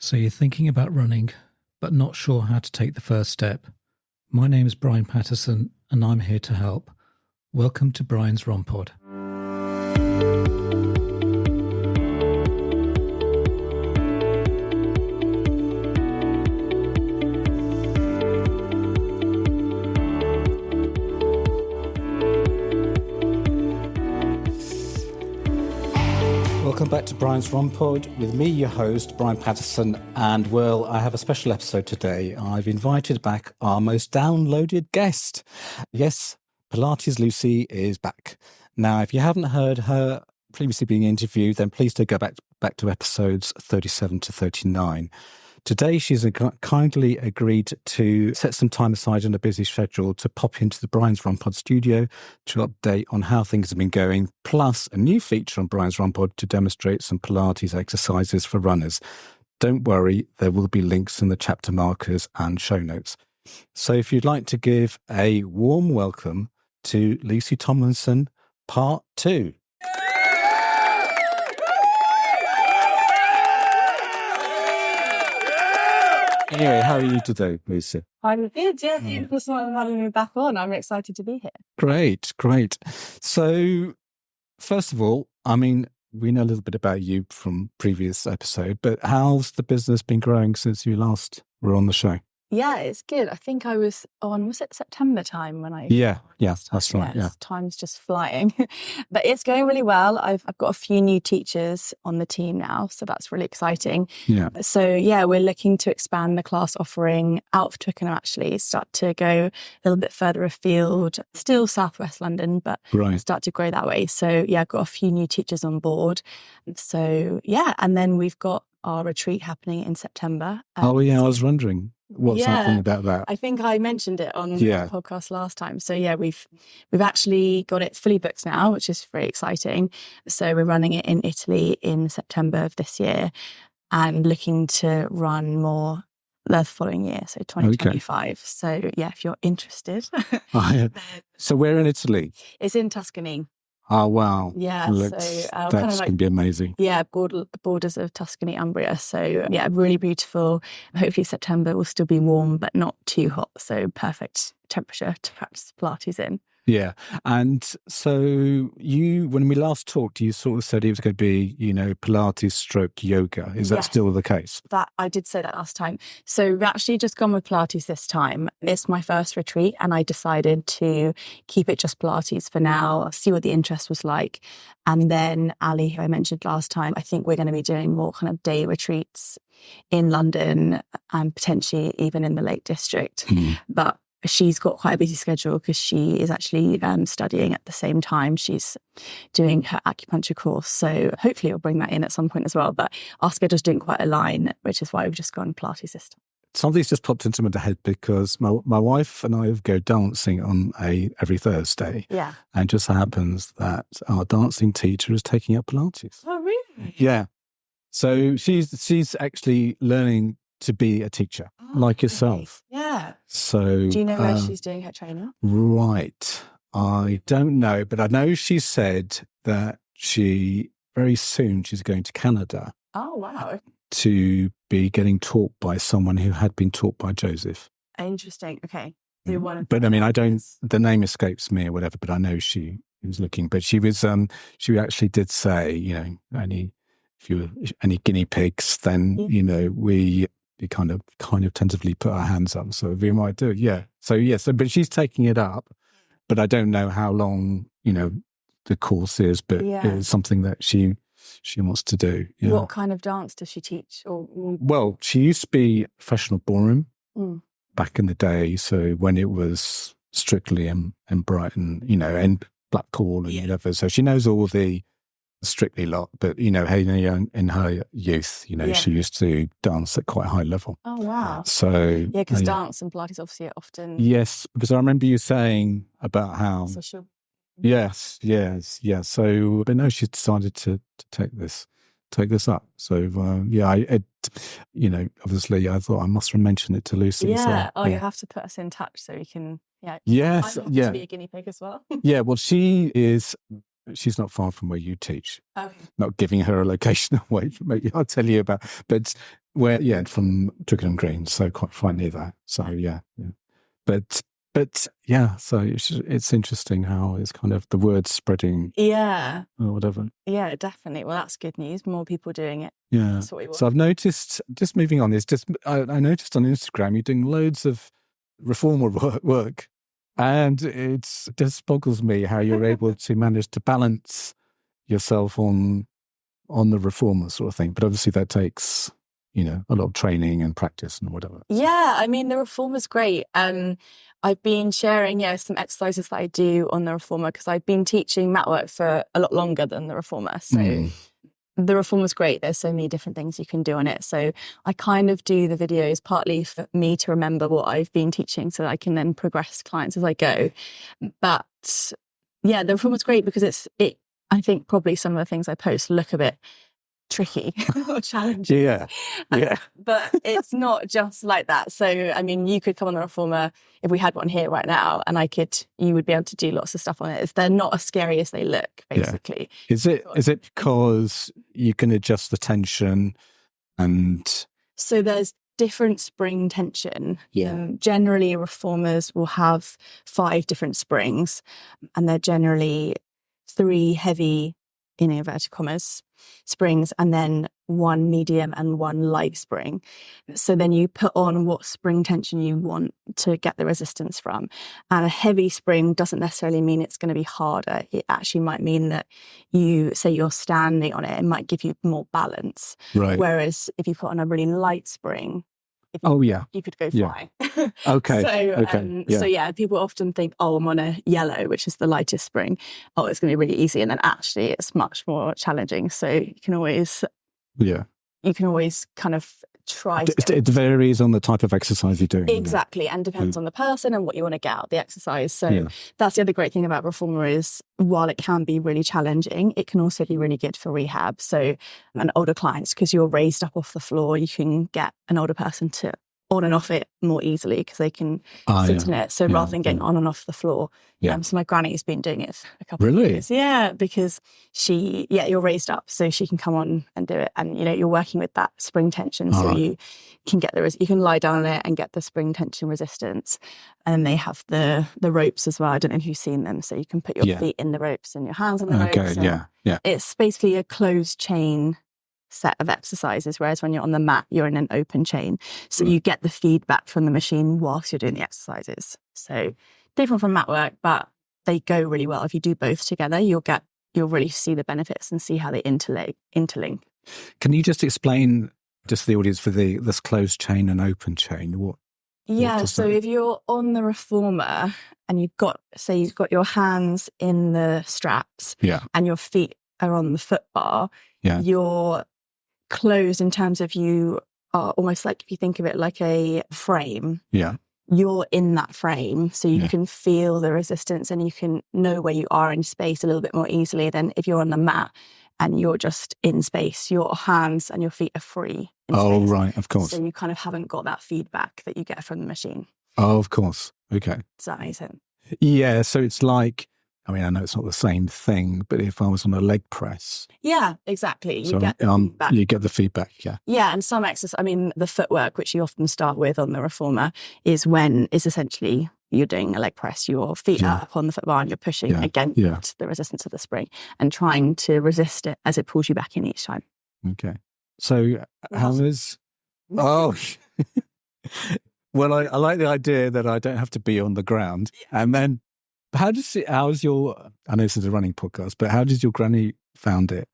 So you're thinking about running, but not sure how to take the first step. My name is Brian Patterson, and I'm here to help. Welcome to Brian's RunPod. Welcome back to Brian's RunPod with me, your host, Brian Patterson. And well, I have a special episode today. I've invited back our most downloaded guest. Yes, Pilates Lucy is back. Now, if you haven't heard her previously being interviewed, then please do go back to episodes 37 to 39. Today, she's kindly agreed to set some time aside in a busy schedule to pop into the Brian's RunPod studio to update on how things have been going, plus a new feature on Brian's RunPod to demonstrate some Pilates exercises for runners. Don't worry, there will be links in the chapter markers and show notes. So if you'd like to give a warm welcome to Lucy Tomlinson, part 2. Anyway, how are you today, Lucy? I'm good, yeah. Thank you so much for having me back on. I'm excited to be here. Great. So, first of all, I mean, we know a little bit about you from previous episode, but how's the business been growing since you last were on the show? Yeah, it's good. I think I was on, was it September time when I... Yeah, that's right, yeah. Time's just flying. But it's going really well. I've got a few new teachers on the team now, so that's really exciting. Yeah. So yeah, we're looking to expand the class offering out of Twickenham, actually, start to go a little bit further afield, still southwest London, but start to grow that way. So yeah, I've got a few new teachers on board. So yeah, and then we've got our retreat happening in September. I was wondering. What's happening about that? I think I mentioned it on the podcast last time. So yeah, we've actually got it fully booked now, which is very exciting. So we're running it in Italy in September of this year and looking to run more the following year, so 2025. Okay. So yeah, if you're interested. So where in Italy? It's in Tuscany. Oh, wow. Yeah. That's going to be amazing. Yeah, borders of Tuscany, Umbria. So yeah, really beautiful. Hopefully September will still be warm, but not too hot. So perfect temperature to practice Pilates in. Yeah. And so when we last talked, you sort of said it was going to be, Pilates stroke yoga. Is that still the case? That I did say that last time. So we've actually just gone with Pilates this time. It's my first retreat and I decided to keep it just Pilates for now, see what the interest was like. And then Ali, who I mentioned last time, I think we're going to be doing more kind of day retreats in London and potentially even in the Lake District. But she's got quite a busy schedule because she is actually studying at the same time. She's doing her acupuncture course. So hopefully we'll bring that in at some point as well. But our schedules didn't quite align, which is why we've just gone Pilates this time. Something's just popped into my head because my wife and I go dancing on every Thursday. Yeah. And it just happens that our dancing teacher is taking up Pilates. Oh, really? Yeah. So she's actually learning to be a teacher, like yourself. Okay. Yeah. So do you know where she's doing her training? Right. I don't know, but I know she said that very soon she's going to Canada. Oh, wow. To be getting taught by someone who had been taught by Joseph. Interesting. Okay. But I mean, the name escapes me or whatever, but I know she was looking, but she actually did say, any guinea pigs, then, we kind of tentatively put our hands up. So we might do it. Yeah. So, but she's taking it up, but I don't know how long, the course is, but it's something that she wants to do. Yeah. What kind of dance does she teach? Well, she used to be a professional ballroom back in the day. So when it was strictly in Brighton, and Blackpool and whatever. So she knows all the Strictly lot, but in her youth, she used to dance at quite a high level. Oh wow! So yeah, because dance and Pilates obviously are often because I remember you saying about how yes. So, but no, she decided to take this up. So obviously I thought I must mention it to Lucy. Yeah. So, you have to put us in touch so we can. Yeah. Yes. I'm happy to be a guinea pig as well. Yeah. Well, she is she's not far from where you teach. Okay. Not giving her a location away, maybe I'll tell you about. But from Twickenham Green, so quite near that. So yeah. But yeah, so it's interesting how it's kind of the word spreading. Yeah. Or whatever. Yeah, definitely. Well, that's good news. More people doing it. Yeah. That's what we want. So I've noticed, just moving on, I noticed on Instagram you're doing loads of reformer work, and it just boggles me how you're able to manage to balance yourself on the reformer sort of thing. But obviously that takes, a lot of training and practice and whatever. Yeah, I mean, the reformer's great. I've been sharing, some exercises that I do on the reformer because I've been teaching mat work for a lot longer than the reformer. So the reformer's great. There's so many different things you can do on it. So I kind of do the videos partly for me to remember what I've been teaching so that I can then progress clients as I go. But yeah, the reformer's great because I think probably some of the things I post look a bit tricky or challenging. Yeah. But it's not just like that. So, I mean, you could come on the reformer if we had one here right now and you would be able to do lots of stuff on it. They're not as scary as they look, basically. Yeah. Is it because you can adjust the tension and... So there's different spring tension. Yeah. Generally, reformers will have 5 different springs, and they're generally 3 heavy, in inverted commas, springs, and then 1 medium and 1 light spring. So then you put on what spring tension you want to get the resistance from. And a heavy spring doesn't necessarily mean it's going to be harder. It actually might mean that you're standing on it, it might give you more balance. Right. Whereas if you put on a really light spring, you could go flying. Okay. So people often think, I'm on a yellow, which is the lightest spring. It's going to be really easy. And then actually it's much more challenging. So you can always kind of try it varies on the type of exercise you're doing. Exactly. And depends on the person and what you want to get out of the exercise. So that's the other great thing about reformer is while it can be really challenging, it can also be really good for rehab. So and older clients, because you're raised up off the floor, you can get an older person to on and off it more easily because they can sit in it. So rather than getting on and off the floor. So my granny's been doing it for a couple of years. Yeah, because you're raised up so she can come on and do it. And, you're working with that spring tension. So you can get you can lie down on it and get the spring tension resistance. And then they have the ropes as well. I don't know if you've seen them. So you can put your feet in the ropes and your hands on the ropes. It's basically a closed chain set of exercises, whereas when you're on the mat, you're in an open chain. So you get the feedback from the machine whilst you're doing the exercises. So different from mat work, but they go really well. If you do both together, you'll really see the benefits and see how they interlink. Can you just explain just the audience for this closed chain and open chain? So if you're on the reformer and you've got your hands in the straps and your feet are on the foot bar, you're closed in terms of you are almost like, if you think of it like a frame, you're in that frame, so you can feel the resistance and you can know where you are in space a little bit more easily than if you're on the mat and you're just in space. Your hands and your feet are free in space. Right, of course. So you kind of haven't got that feedback that you get from the machine. Of course. Okay. Does that make sense? Yeah, so it's like, I know it's not the same thing, but if I was on a leg press. Yeah, exactly. You get the feedback. Yeah, and some exercise, the footwork, which you often start with on the reformer, is essentially you're doing a leg press, your feet are up on the foot bar and you're pushing against the resistance of the spring and trying to resist it as it pulls you back in each time. Okay. So how is... Oh... Well, I like the idea that I don't have to be on the ground. And then how's your, I know this is a running podcast, but how did your granny found it?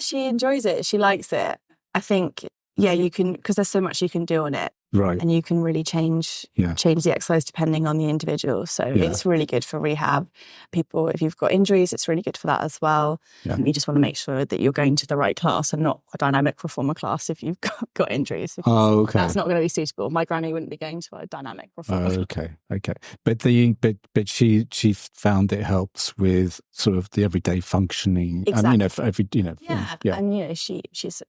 She enjoys it. She likes it. I think, you can, because there's so much you can do on it. Right. And you can really change the exercise depending on the individual. So it's really good for rehab. People, if you've got injuries, it's really good for that as well. Yeah. You just want to make sure that you're going to the right class and not a dynamic reformer class if you've got injuries. Oh, okay. That's not going to be suitable. My granny wouldn't be going to a dynamic reformer. Okay. But she found it helps with sort of the everyday functioning. Exactly. And, And she's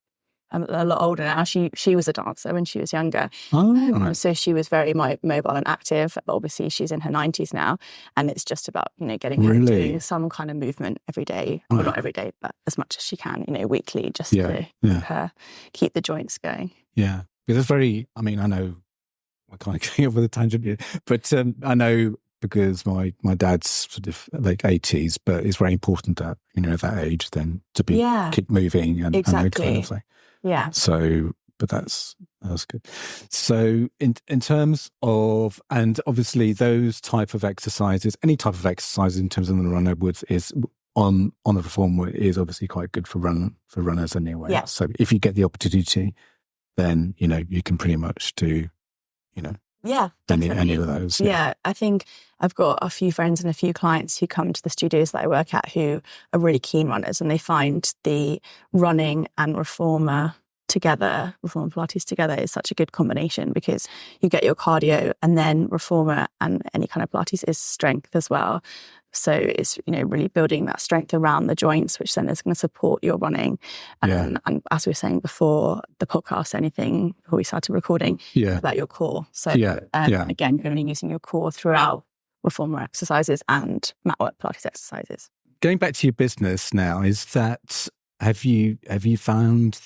a lot older now. She was a dancer when she was younger. Oh, right. So she was very mobile and active. But obviously, she's in her 90s now. And it's just about, getting her doing some kind of movement every day. Well, not every day, but as much as she can, weekly, just to keep the joints going. Yeah. Because it's very, I know I kind of going off with a tangent here, but I know because my dad's sort of like 80s, but it's very important at, at that age then to keep moving and that kind of thing. Yeah. So, but that's good. So in terms of, and obviously those type of exercises, any type of exercise in terms of the runner is on the reformer is obviously quite good for runners anyway. Yeah. So if you get the opportunity, then, you can pretty much do, any of those. Yeah, I think I've got a few friends and a few clients who come to the studios that I work at who are really keen runners, and they find the running and reformer Pilates together is such a good combination because you get your cardio and then reformer and any kind of Pilates is strength as well. So it's, really building that strength around the joints, which then is going to support your running. And as we were saying before the podcast, before we started recording, about your core. So again, you're only using your core throughout reformer exercises and mat work Pilates exercises. Going back to your business now, have you found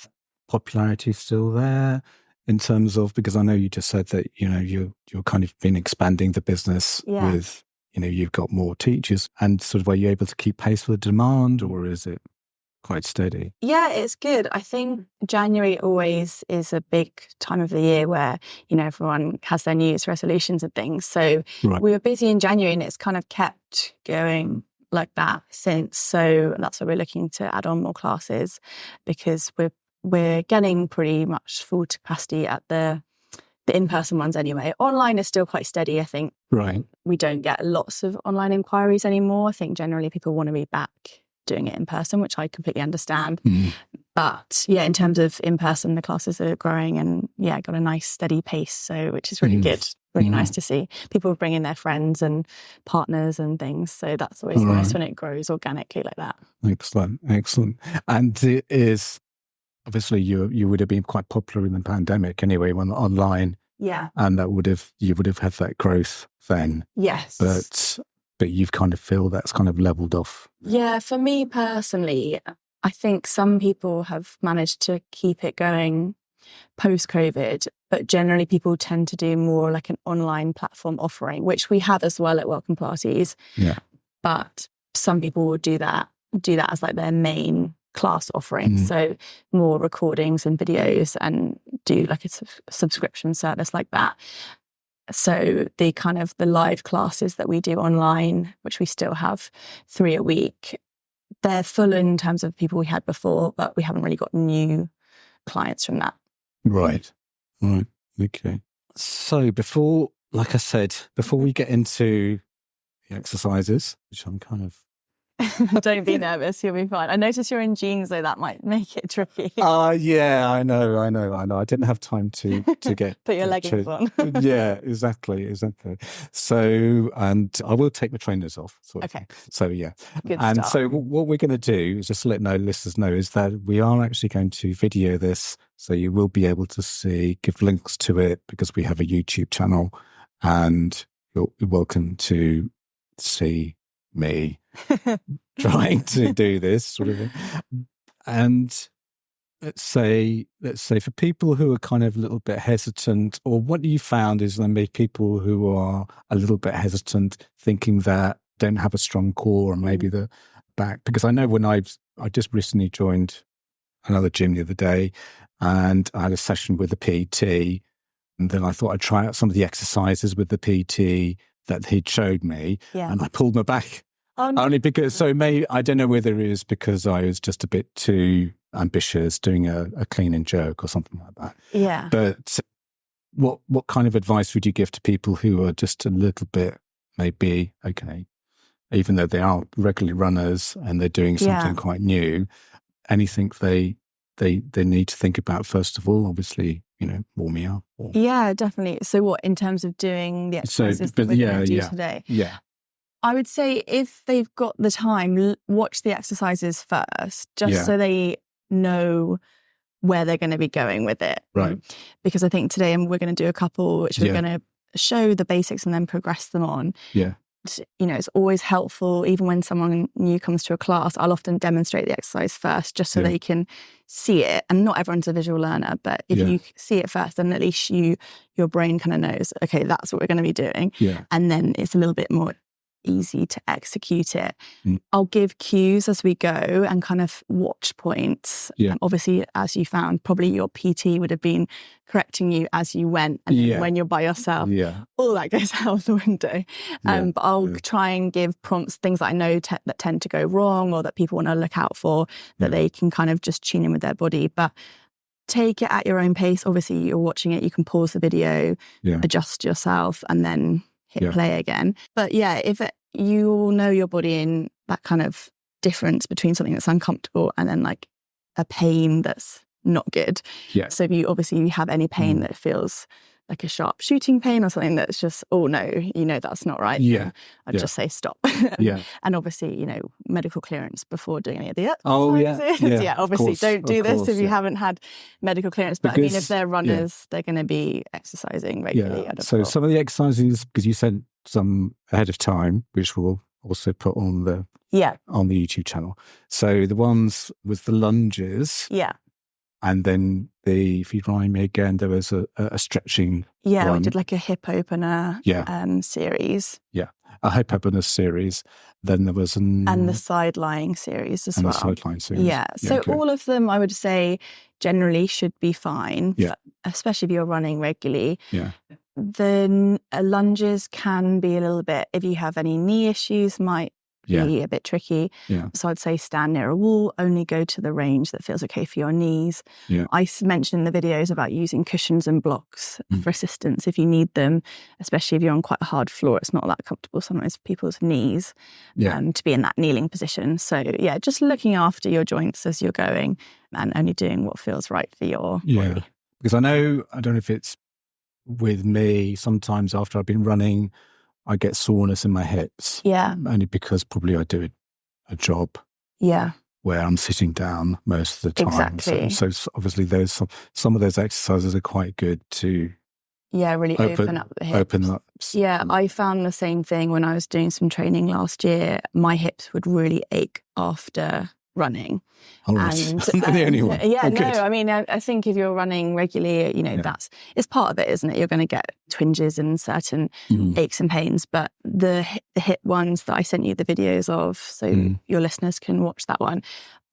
popularity still there in terms of, because I know you just said that, you're kind of been expanding the business with, you've got more teachers, and sort of, are you able to keep pace with the demand, or is it quite steady? Yeah, it's good. I think January always is a big time of the year where, everyone has their New Year's resolutions and things. So we were busy in January and it's kind of kept going like that since. So that's why we're looking to add on more classes, because we're getting pretty much full capacity at the in-person ones anyway. Online is still quite steady, I think. Right. We don't get lots of online inquiries anymore. I think generally people want to be back doing it in person, which I completely understand. But in terms of in-person, the classes are growing and got a nice steady pace. So, which is really good. Really nice to see. People bringing their friends and partners and things. So that's always nice when it grows organically like that. Excellent. And it is, obviously you would have been quite popular in the pandemic anyway, when online. Yeah. And you would have had that growth then. Yes. But you've kind of feel that's kind of leveled off. Yeah, for me personally, I think some people have managed to keep it going post-COVID, but generally people tend to do more like an online platform offering, which we have as well at Welcome Pilates. Yeah. But some people will do that as like their main class offering. So more recordings and videos, and do like a subscription service like that. So the live classes that we do online, which we still have 3 a week, they're full in terms of people we had before, but we haven't really got new clients from that. Right. Okay. So before we get into the exercises, which I'm kind of... Don't be nervous, you'll be fine. I notice you're in jeans, though that might make it tricky. Yeah, I know. I didn't have time to get... Put your leggings on. Yeah, exactly. So, and I will take my trainers off. Okay. So, yeah. Good and start. So what we're going to do is just to let listeners know is that we are actually going to video this, so you will be able to give links to it, because we have a YouTube channel, and you're welcome to see me trying to do this sort of thing. And let's say for people who are kind of a little bit hesitant, or what you found is there may be people who are a little bit hesitant, thinking that don't have a strong core, or maybe the back, because I know when I just recently joined another gym the other day, and I had a session with the PT, and then I thought I'd try out some of the exercises with the PT that he'd showed me, and I pulled my back. Oh, no. Only because, I don't know whether it is because I was just a bit too ambitious doing a clean and jerk or something like that. Yeah. But what kind of advice would you give to people who are just a little bit, maybe, okay, even though they are regularly runners and they're doing something quite new, anything they need to think about first of all, obviously, warming up? Or... Yeah, definitely. So what, in terms of doing the exercises that we're going to do today? Yeah. I would say if they've got the time, watch the exercises first, just so they know where they're going to be going with it. Right. Because I think today we're going to do a couple which we're Yeah. going to show the basics and then progress them on. Yeah. You know, it's always helpful, even when someone new comes to a class, I'll often demonstrate the exercise first just so Yeah. they can see it. And not everyone's a visual learner, but if Yeah. you see it first, then at least your brain kind of knows, okay, that's what we're going to be doing. Yeah. And then it's a little bit more easy to execute it. Mm. I'll give cues as we go and kind of watch points. Yeah. Obviously, as you found, probably your PT would have been correcting you as you went. And then Yeah. when you're by yourself, Yeah. all that goes out the window. Yeah. But I'll try and give prompts, things that I know that tend to go wrong or that people want to look out for, that they can kind of just tune in with their body. But take it at your own pace. Obviously, you're watching it, you can pause the video, Yeah. adjust yourself, and then hit Yeah. play again. But yeah, if you all know your body in that kind of difference between something that's uncomfortable and then like a pain that's not good. Yeah. So if you obviously have any pain that feels like a sharp shooting pain or something that's just, oh no, you know, that's not right. Yeah. I'd just say stop. Yeah. And obviously, you know, medical clearance before doing any of the Oh, yeah. exercises. Yeah, of obviously course, don't do of this course, if you yeah. haven't had medical clearance. But I mean, Because- if they're runners, they're going to be exercising regularly. Yeah. I'd have So thought. some of the exercises, because you sent some ahead of time, which we'll also put on the Yeah, YouTube channel. So the ones with the lunges, yeah. and then if you remind me again, there was a stretching, Yeah, we one. did like a hip opener Yeah. series a hip opener series. Then there was and the side lying series as and well. the sideline series. Yeah, so okay. all of them I would say generally should be fine, Yeah. especially if you're running regularly. Yeah. The lunges can be a little bit, if you have any knee issues, might Yeah. be a bit tricky. Yeah. So I'd say stand near a wall, only go to the range that feels okay for your knees. Yeah. I mentioned in the videos about using cushions and blocks for assistance if you need them, especially if you're on quite a hard floor. It's not that comfortable sometimes for people's knees Yeah. to be in that kneeling position. So yeah, just looking after your joints as you're going and only doing what feels right for your body. Because I don't know if it's with me, sometimes after I've been running, I get soreness in my hips. Yeah. Only because probably I do a job Yeah. where I'm sitting down most of the time. Exactly. So obviously those some of those exercises are quite good to Yeah, really open up the hips. open up. Yeah, I found the same thing when I was doing some training last year. My hips would really ache after running. All right. I'm not the only one. Yeah, Oh, no, good. I mean, I think if you're running regularly, you know, it's part of it, isn't it? You're going to get twinges and certain aches and pains, but the hip ones that I sent you the videos of, so your listeners can watch that one,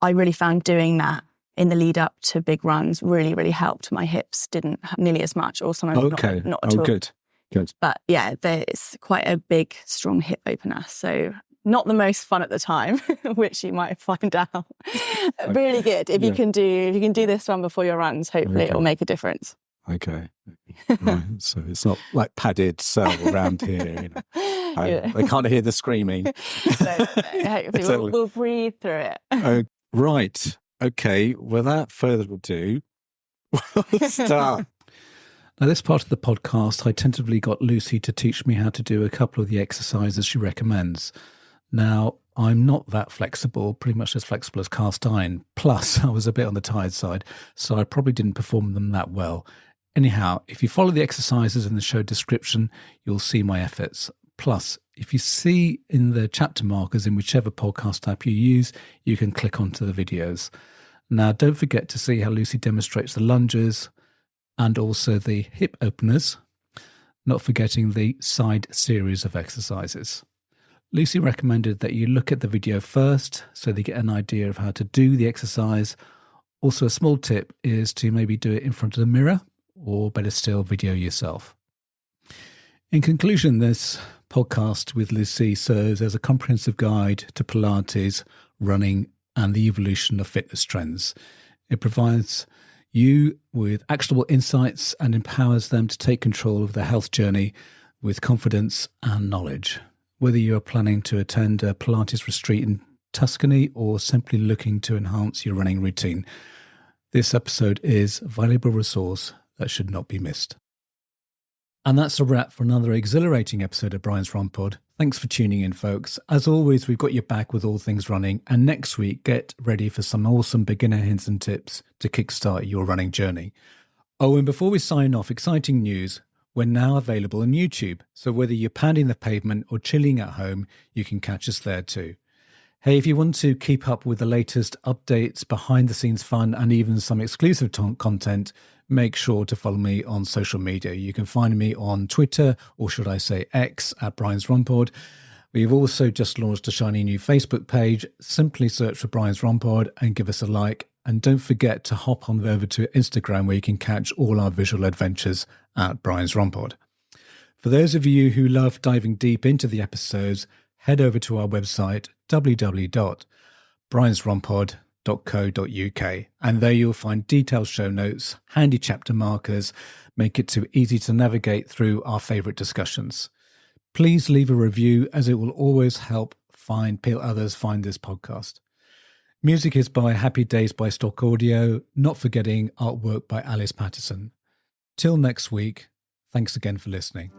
I really found doing that in the lead up to big runs really, really helped. My hips didn't have nearly as much, or sometimes not at all. Good. But yeah, it's quite a big, strong hip opener. So not the most fun at the time, which you might find out. Really good. If you can do this one before your runs, hopefully it will make a difference. Okay. Right. So it's not padded cell around here. They can't hear the screaming. So hopefully we'll breathe through it. Right. Okay. Without further ado, we'll start. Now, this part of the podcast, I tentatively got Lucy to teach me how to do a couple of the exercises she recommends. Now, I'm not that flexible, pretty much as flexible as cast iron. Plus, I was a bit on the tired side, so I probably didn't perform them that well. Anyhow, if you follow the exercises in the show description, you'll see my efforts. Plus, if you see in the chapter markers in whichever podcast app you use, you can click onto the videos. Now, don't forget to see how Lucy demonstrates the lunges and also the hip openers, not forgetting the side series of exercises. Lucy recommended that you look at the video first so they get an idea of how to do the exercise. Also, a small tip is to maybe do it in front of the mirror, or better still, video yourself. In conclusion, this podcast with Lucy serves as a comprehensive guide to Pilates, running, and the evolution of fitness trends. It provides you with actionable insights and empowers them to take control of their health journey with confidence and knowledge. Whether you are planning to attend a Pilates retreat in Tuscany or simply looking to enhance your running routine, this episode is a valuable resource that should not be missed. And that's a wrap for another exhilarating episode of Brian's RunPod. Thanks for tuning in, folks. As always, we've got your back with all things running. And next week, get ready for some awesome beginner hints and tips to kickstart your running journey. Oh, and before we sign off, exciting news. We're now available on YouTube. So whether you're pounding the pavement or chilling at home, you can catch us there too. Hey, if you want to keep up with the latest updates, behind the scenes fun, and even some exclusive content, make sure to follow me on social media. You can find me on Twitter, or should I say X, at Brian's RunPod. We've also just launched a shiny new Facebook page. Simply search for Brian's RunPod and give us a like. And don't forget to hop on over to Instagram, where you can catch all our visual adventures at Brian's RunPod. For those of you who love diving deep into the episodes, head over to our website, www.briansrunpod.co.uk, and there you'll find detailed show notes, handy chapter markers, make it too easy to navigate through our favourite discussions. Please leave a review, as it will always help others find this podcast. Music is by Happy Days by Stock Audio, not forgetting artwork by Alice Patterson. Till next week, thanks again for listening.